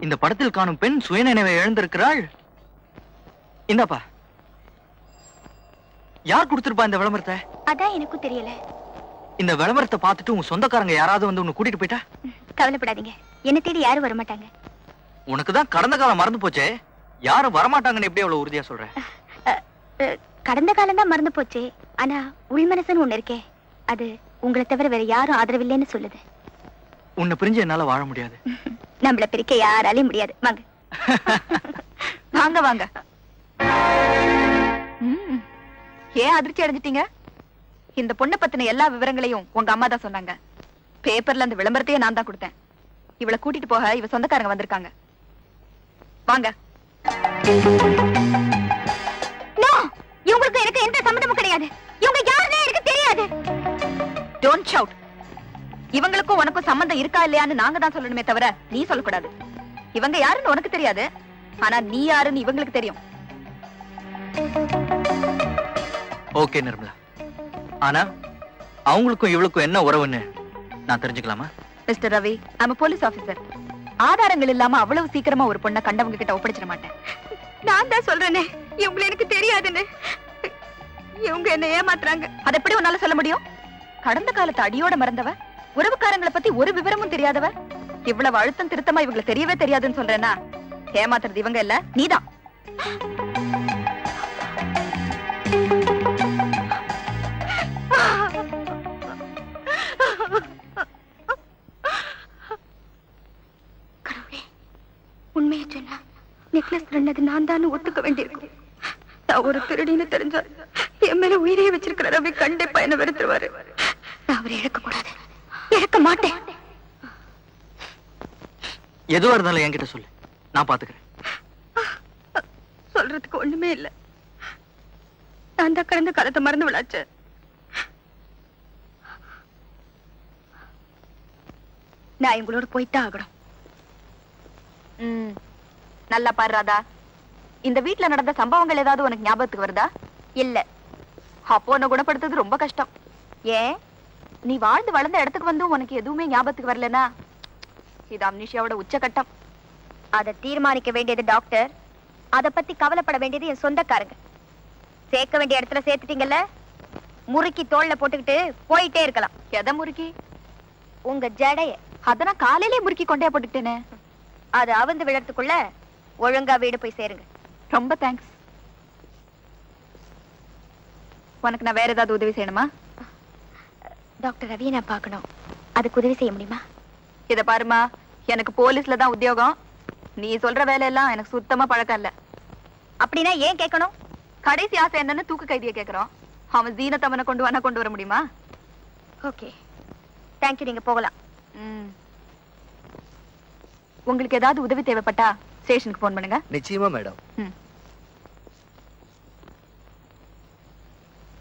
இந்த படத்தில் காணும் பெண் சுயநினைவை இழந்திருக்கிறாள். இந்தாப்பா. யார் கொடுத்திருப்பா இந்த விளம்பரத்தை? அதான் எனக்கும் தெரியல. இந்த விளம்பரத்தை பார்த்துட்டு உங்க சொந்தக்காரங்க யாராவது வந்து உன்னை கூட்டிட்டு போயிட்டா? கவலைப்படாதீங்க, என்ன தேடி யாரும் வரமாட்டாங்க. உனக்குதான் கடந்த காலம் மறந்து போச்சே, யாரும் வரமாட்டாங்கன்னு எப்படி அவ்வளவு உறுதியா சொல்ற? கடந்த காலம் தான் மறந்து போச்சு, ஆனா உள்மனசுன்னு ஒண்ணு இருக்கே, அது உங்களை தவிர வேற யாரும் ஆதரவில்லைன்னு சொல்லுது. உன்னை பிரிஞ்சு என்னால வாழ முடியாது. நம்மள பிரிக்க யாராலையும் முடியாது. வாங்க வாங்க வாங்க. ஏன் அதிர்ச்சி அடைஞ்சிட்டீங்க? இந்த பொண்ணை பத்தின எல்லா விவரங்களையும் உங்க அம்மா தான் சொன்னாங்க. பேப்பர்ல அந்த விளம்பரத்தையே நான் தான் கொடுத்தேன். இவளை கூட்டிட்டு போக இவ சொந்தக்காரங்க வந்திருக்காங்க. வாங்க. இவங்களுக்கு எனக்கு எந்த சம்மந்தமும் கிடையாது. இவங்க யாருன்னே எனக்கு தெரியாது. Don't shout. இவங்களுக்கும் உனக்கும் சம்பந்தம் இருக்கா இல்லையான்னு நாங்க தான் சொல்லணுமே தவிர நீ சொல்லக்கூடாது. இவங்க யாருன்னு உனக்கு தெரியாது, ஆனா நீ யாருன்னு இவங்களுக்கு தெரியும். ஓகே நிர்மலா, ஆனா அவங்களுக்கும் இவளுக்கும் என்ன உறவுன்னு நான் தெரிஞ்சுக்கலாமா? Mister Ravi, I'm a police officer. ஆதாரங்கள் இல்லாம அவ்வளவு சீக்கிரமா ஒரு பொண்ணை கண்டவங்க கிட்ட ஒப்படைச்சிட மாட்டேன். நான் தான் சொல்றேனே, இவங்களை எனக்கு தெரியாதுன்னு. இவங்க என்ன ஏமாத்துறாங்க. அதை எப்படி உன்னால சொல்ல முடியும்? கடந்த காலத்தை அடியோட மறந்தவ, உறவுக்காரங்களை பத்தி ஒரு விவரமும் தெரியாதவ, இவ்வளவு அழுத்தம் திருத்தமா இவங்களுக்கு தெரியவே தெரியாதுன்னு சொல்றேன்னா, ஏமாத்துறது இவங்க இல்ல, நீதான். உண்மையை சொன்னா நெக்லஸ் திருடினது நான் தான் ஒத்துக்க வேண்டியிருக்கும். நான் ஒரு திருடின்னு தெரிஞ்சா என் மேல உயிரையே வச்சிருக்கிற ரவி கண்டிப்பா என்ன வெறுத்துருவாரு. நான் அவரை இழக்க கூடாது, இழக்க மாட்டேன். எதுவா இருந்தாலும் என்கிட்ட சொல்லு, நான் பாத்துக்கிறேன். சொல்றதுக்கு ஒண்ணுமே இல்ல. நான் தான் கடந்த காலத்தை மறந்து விளாச்ச. நான் எங்களோட போய்தான் ஆகணும். நல்லா பாரு ராதா, இந்த வீட்டுல நடந்த சம்பவங்கள் ஏதாவது உனக்கு ஞாபகத்துக்கு வருதா? இல்ல. அப்போ உன்னை குணப்படுத்துறது ரொம்ப கஷ்டம். ஏன், நீ வாழ்ந்து வளர்ந்த இடத்துக்கு வந்து உனக்கு எதுவுமே ஞாபகத்துக்கு வரலனா இது அம்னிஷியாவோட உச்சகட்டம். அதை தீர்மானிக்க வேண்டியது டாக்டர், அதை பத்தி கவலைப்பட வேண்டியது என் சொந்தக்காரங்க. சேர்க்க வேண்டிய இடத்துல சேர்த்துட்டீங்கல்ல, முறுக்கி தோல்ல போட்டுக்கிட்டு போயிட்டே இருக்கலாம். எதை முறுக்கி? உங்க ஜடைய. அத நான் காலையிலே முறுக்கி கொண்டே போட்டுக்கிட்டேனே. அது அவிழ்ந்து விழறதுக்குள்ள ஒழுங்கா வீடு போய் சேருங்க. ரொம்ப தேங்க்ஸ். உனக்கு நான் வேற ஏதாவது உதவி செய்யணுமா? டாக்டர் ரவியை நான் பார்க்கணும், அதுக்கு உதவி செய்ய முடியுமா? இத பாருமா, எனக்கு போலீஸ்ல தான் உத்தியோகம். நீ சொல்ற வேலையெல்லாம் எனக்கு சுத்தமா பழக்கம் இல்ல. அப்படின்னா ஏன் கேட்கணும்? கடைசி ஆசை என்னன்னு தூக்கு கைதியை கேட்கிறோம். அவன் ஜீனத்தவனை கொண்டு வர முடியுமா? ஓகே, தேங்க்யூ, நீங்க போகலாம். உங்களுக்கு ஏதாவது உதவி தேவைப்பட்டா ஸ்டேஷனுக்கு போன் பண்ணுங்க. நிச்சயமா மேடம்.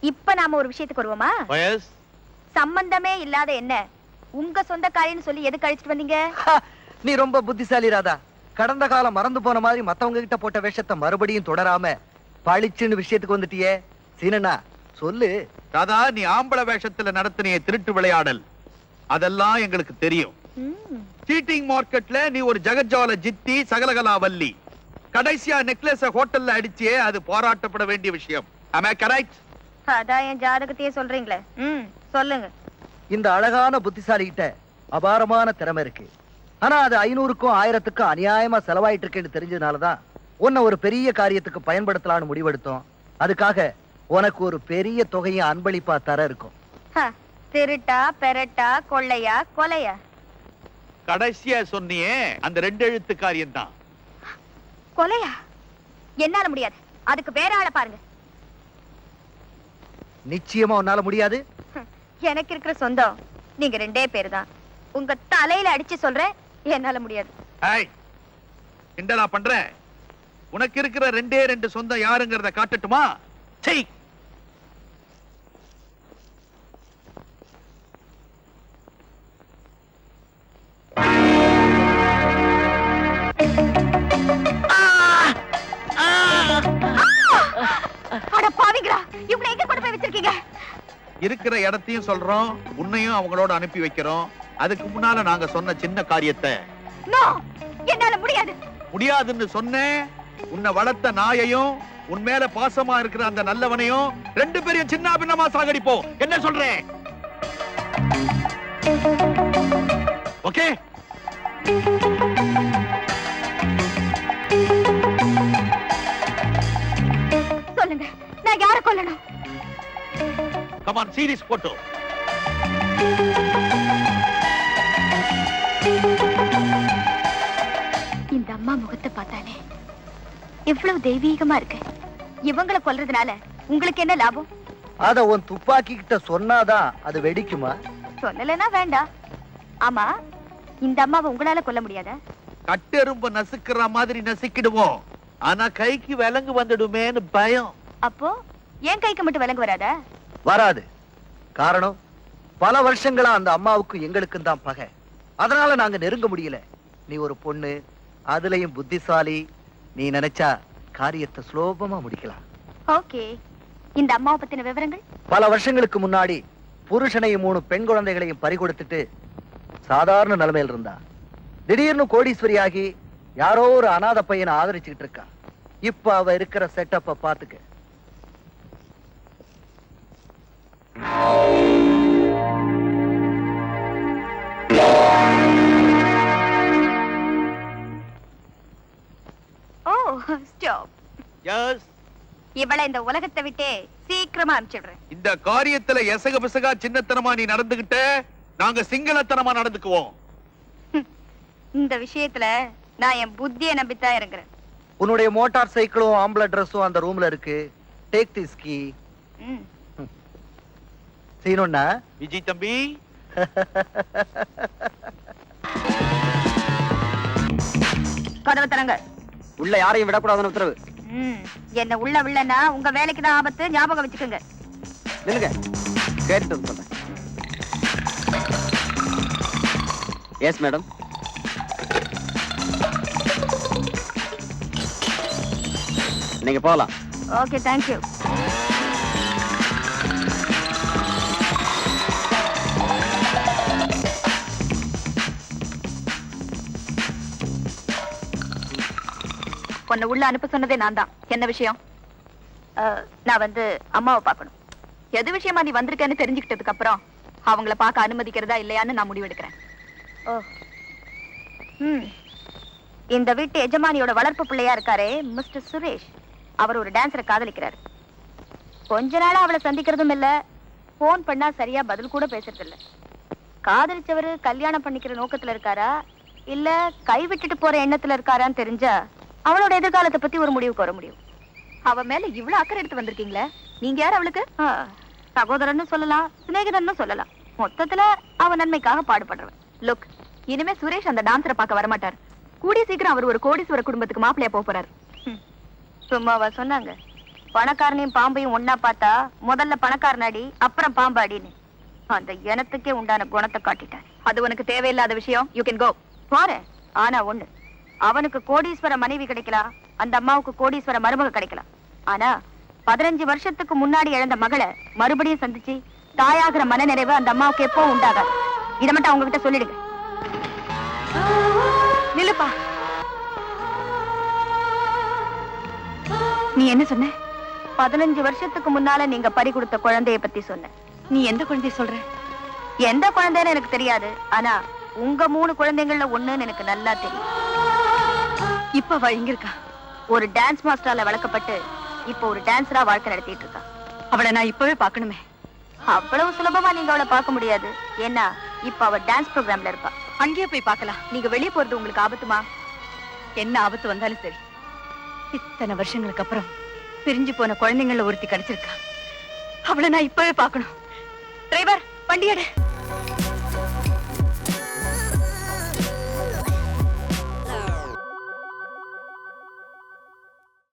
இப்ப நாம ஒரு விஷயத்துக்கு வருவோமா? சம்பந்தமே இல்லாத என்ன உங்க சொந்தக்காரின்னு சொல்லி எது கழிச்சிட்டு வந்தீங்க? நீ ரொம்ப புத்திசாலி ராதா. கடந்த காலம் மறந்து போன மாதிரி மத்தவங்க கிட்ட போட்ட வேஷத்தை மறுபடியும் தொடராம பழிச்சுன்னு விஷயத்துக்கு வந்துட்டியே. சீனண்ணா சொல்லு. ராதா, நீ ஆம்பளை வேஷத்துல நடத்தின திருட்டு விளையாடல் அதெல்லாம் எங்களுக்கு தெரியும். சீட்டிங் மார்க்கெட்ல நீ ஒரு ஜகஜால ஜித்தி சகலகலா வள்ளி. கடைசியா நெக்லஸ் ஹோட்டல்ல அடிச்சே, அது பாராட்டப்பட வேண்டிய விஷயம். Am I correct? அதான் என் ஜாதகத்தையே சொல்றீங்களே. சொல்லுங்க. இந்த அழகான புத்திசாலி கிட்ட அபாரமான திறமை இருக்கு. ஆனா அது 500க்கும் 1000க்கும் அநியாயமா செலவாயிட்டு இருக்குன்னு தெரிஞ்சதுனாலதான் உன்னை ஒரு பெரிய காரியத்துக்கு பயன்படுத்தலான்னு முடிவெடுத்தோம். அதுக்காக உனக்கு ஒரு பெரிய தொகையை அன்பளிப்பா தர இருக்கும். திருட்டா பெரட்டா கொள்ளையா கொலையா? கடைசியா சொன்னியே அந்த 2 எழுத்து காரியம் தான். கொலையா? என்னால முடியாது, அதுக்கு வேற ஆளை பாருங்க. நிச்சயமா உன்னால முடியாது. எனக்கு இருக்கிற சொந்தம் நீங்க 2 பேர் தான். உங்க தலையில அடிச்சு சொல்றேன், என்னால முடியாது. என்னடா பண்ற? உனக்கு இருக்கிற 2 சொந்தம் யாருங்கிறத காட்டட்டுமா? செய். இருக்கிற இடத்தையும் சொல்றோம், உன்னையும் அவங்களோட அனுப்பி வைக்கிறோம். அதுக்கு முன்னால நாங்க சொன்ன சின்ன காரியத்தை என்னால முடியாது. முடியாதுன்னு சொன்னேன். உன்னை வளர்த்த நாயையும் உன் மேல பாசமா இருக்கிற அந்த நல்லவனையும் ரெண்டு பேரையும் சின்ன பின்னமா சாகடிப்போம். என்ன சொல்றேன்? ஓகே? சொல்லுங்க, நான் யார கொல்லணும்? Come on, see this photo. இந்த அம்மா முகத்தை பார்த்தாலே எவ்வளவு தெய்வீகமா இருக்கு. இவங்களை கொல்றதுனால உங்களுக்கு என்ன லாபம்? அத உன் துப்பாக்கி கிட்ட சொன்னாதான் அது வெடிக்குமா? சொல்லலைன்னா வேண்டாம். ஆமா, இந்த அம்மாவை உங்களால கொல்ல முடியாதா? கட்டெரும்பு நசுக்கிற மாதிரி நசுக்கிடுவோம். ஆனா கைக்கு விலங்கு வந்துடுமேன்னு பயம். அப்போ என் கைக்கு மட்டும் விலங்கு வராதா? வராது. காரணம், பல வருஷங்களா அந்த அம்மாவுக்கும் எங்களுக்கும் தான் பகை. அதனால நாங்க நெருங்க முடியல. நீ ஒரு பொண்ணு, அதுலயும் புத்திசாலி. நீ நினைச்சா காரியத்தை சுலபமா முடிக்கலாம். ஓகே, இந்த அம்மாவை பத்தின விவரங்கள்? பல வருஷங்களுக்கு முன்னாடி புருஷனையும் 3 பெண் குழந்தைகளையும் பறிகொடுத்துட்டு சாதாரண நிலைமையில் இருந்தா. திடீர்னு கோடீஸ்வரி ஆகி யாரோ ஒரு அநாத பையனை ஆதரிச்சுக்கிட்டு இருக்கா. இப்ப அவ இருக்கிற செட்டப்ப பாத்துக்க. ஓ, ஸ்டாப். எஸ், இவளை இந்த உலகத்தை விட்டே சீக்கிரமா அனுப்பிச்சிடுறேன். இந்த காரியத்துல எசக பிசகா சின்னத்தனமா நீ நடந்துகிட்ட, நாங்க சிங்களத்தனமா நடந்துக்குவோம். இந்த விஷயத்துல நான் என் புத்தியை நம்பித்தான் இருக்கிறேன். உன்னுடைய மோட்டார் சைக்கிளும் ஆம்பளை ட்ரெஸ்ஸும் அந்த ரூம்ல இருக்கு. Take this key. சீனோண்ணா, விஜய் தம்பி, கதவை தரங்க. உள்ள யாரையும் விடக்கூடாதுன்னு உத்தரவு. என்ன உள்ள வில்லனா உங்க வேலைக்கு தான் ஆபத்து, ஞாபகம் வச்சுக்கோங்க. நில்லுங்க, கேட்டு சொல்றேன். Yes madam. நீங்க போகலாம். Okay, thank you. உன்னை உள்ள அனுப்ப சொன்னதே நான் தான். என்ன விஷயம்? நான் வந்து அம்மாவை பார்க்கணும். எது விஷயமா நீ வந்திருக்கேன்னு தெரிஞ்சுக்கிட்டதுக்கு அப்புறம் அவங்கள பார்க்க அனுமதிக்கிறதா இல்லையான்னு நான் முடிவெடுக்கிறேன். ஓ, இந்த வீட்டு எஜமானியோட வளர்ப்பு பிள்ளையா இருக்காரே மிஸ்டர் சுரேஷ், அவர் ஒரு டான்ஸரை காதலிக்கிறாரு. கொஞ்ச நாளா அவளை சந்திக்கிறதும் இல்ல, போன் பண்ணா சரியா பதில் கூட பேசுறது இல்ல. காதலிச்சவரு கல்யாணம் பண்ணிக்கிற நோக்கத்துல இருக்காரா இல்ல கை விட்டுட்டு போற எண்ணத்துல இருக்காரான்னு தெரிஞ்சா அவளோட எதிர்காலத்தை பத்தி ஒரு முடிவுக்கு வர முடியும். அவ மேல இவ்வளவு அக்கறை எடுத்து வந்திருக்கீங்களே, நீங்க யார் அவளுக்கு? சகோதரன்னு சொல்லலாம், சிநேகிதன்னு சொல்லலாம். மொத்தத்துல அவ நன்மைக்காக பாடுபடுறவன். லுக், இனிமே சுரேஷ் அந்த டான்ஸரை பார்க்க வரமாட்டார். கூடிய சீக்கிரம் அவர் ஒரு கோடீஸ்வர குடும்பத்துக்கு மாப்பிளையா போறாரு. சும்மாவா சொன்னாங்க? பணக்காரனையும் பாம்பையும் ஒன்னா பார்த்தா முதல்ல பணக்காரனாடி அப்புறம் பாம்பாடின்னு. அந்த இனத்துக்கே உண்டான குணத்தை காட்டிட்டார். அது உனக்கு தேவையில்லாத விஷயம். You can go. போறேன். ஆனா ஒண்ணு, அவனுக்கு கோடீஸ்வர மனைவி கிடைக்கலாம், அந்த அம்மாவுக்கு கோடீஸ்வர மருமக கிடைக்கலாம். ஆனா 15 வருஷத்துக்கு முன்னாடி இழந்த மகளை மறுபடியும் சந்திச்சு தாயாகிற மனநிறைவு அந்த அம்மாவுக்கு எப்போ உண்டாகாது. இதை மட்டும் அவங்க கிட்ட சொல்லிடுங்க. நில்லுப்பா. நீ என்ன சொன்ன? 15 வருஷத்துக்கு முன்னால நீங்க பறி கொடுத்த குழந்தைய பத்தி சொன்ன. நீ எந்த குழந்தைய சொல்ற? எந்த குழந்தைன்னு எனக்கு தெரியாது, ஆனா உங்க 3 குழந்தைகள்ல ஒண்ணுன்னு எனக்கு நல்லா தெரியும். இப்ப அவ எங்க இருக்கா? ஒரு டான்ஸ் மாஸ்டரால வளர்க்கப்பட்டு இப்ப ஒரு டான்ஸரா வாழ்க்கை நடத்திட்டு இருக்கா. அவளை நான் இப்பவே பாக்கணுமே. அவ்வளவு சுலபமா நீங்க அவளை பார்க்க முடியாது. ஏன்னா இப்ப அவ டான்ஸ் ப்ரோக்ராம்ல இருப்பா. அங்கேயே போய் பார்க்கலாம். நீங்க வெளியே போறது உங்களுக்கு ஆபத்துமா? என்ன ஆபத்து வந்தாலும் சரி, இத்தனை வருஷங்களுக்கு அப்புறம் பிரிஞ்சு போன குழந்தைங்கள ஒருத்தி கிடைச்சிருக்கா. அவளை நான் இப்பவே பார்க்கணும். டிரைவர், வண்டி எடு.